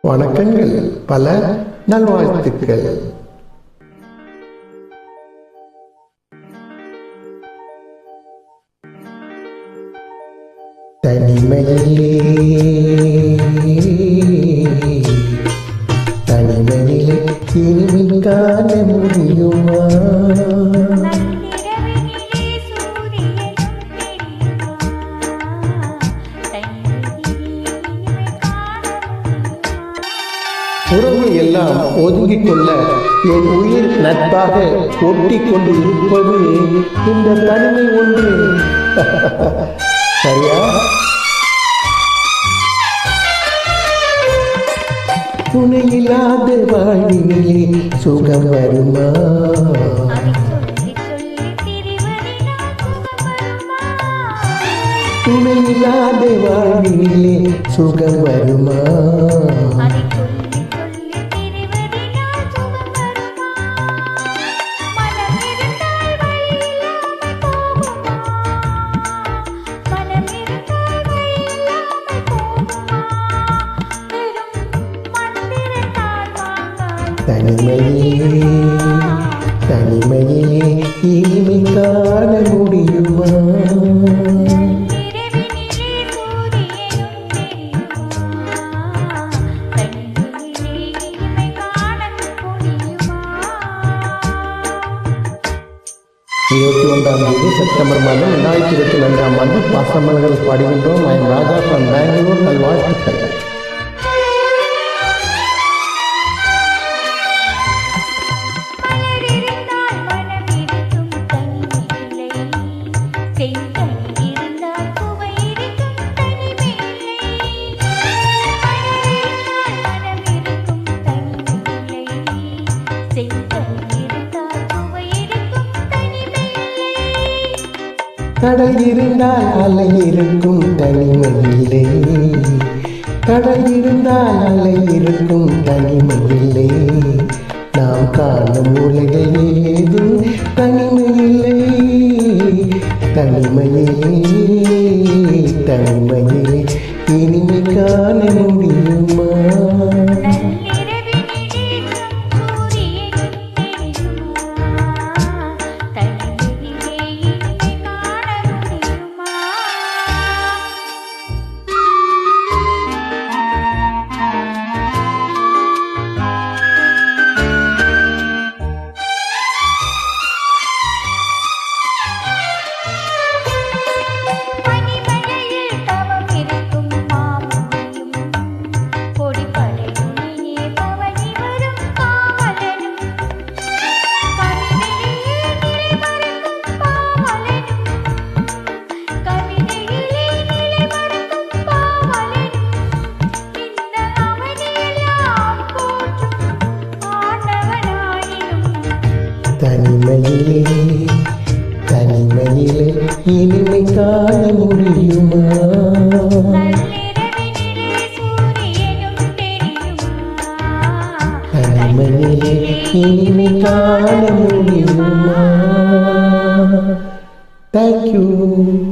வணக்கங்கள், பல நல்வாழ்த்துக்கள். தனிமையிலே இனிமை காண முடியுமா? உறவு எல்லாம் ஒதுங்கிக் கொள்ள என் உயிர் நட்பாக ஒட்டி கொண்டு இருப்பது இந்த தனிமை ஒன்று. சரியா? துணையில்லாத வாழ்வினிலே சுகம் வருமா? துணையில்லாத வாழ்வினிலே சுகம் வருமா? தனிமையே இனிமை காண முடியுமா? செப்டம்பர் மாதம் 2022 பாசமலர்கள் பாடுகின்றோம். ராஜா from பெங்களூர். நல்வாழ்த்துக்கள். கடல் இருந்தால் அலை இருக்கும் தனிமையிலே, கடல் இருந்தால் அலை இருக்கும் தனிமையிலே, நாம் காணும் உலகில் ஏதும் தனிமையிலே. தனிமையிலே இனிமை காண முடியுமா? தனிமையிலே இனிமை காண முடியுமா? தனிமையிலே இனிமை காண முடியுமா? Thank you.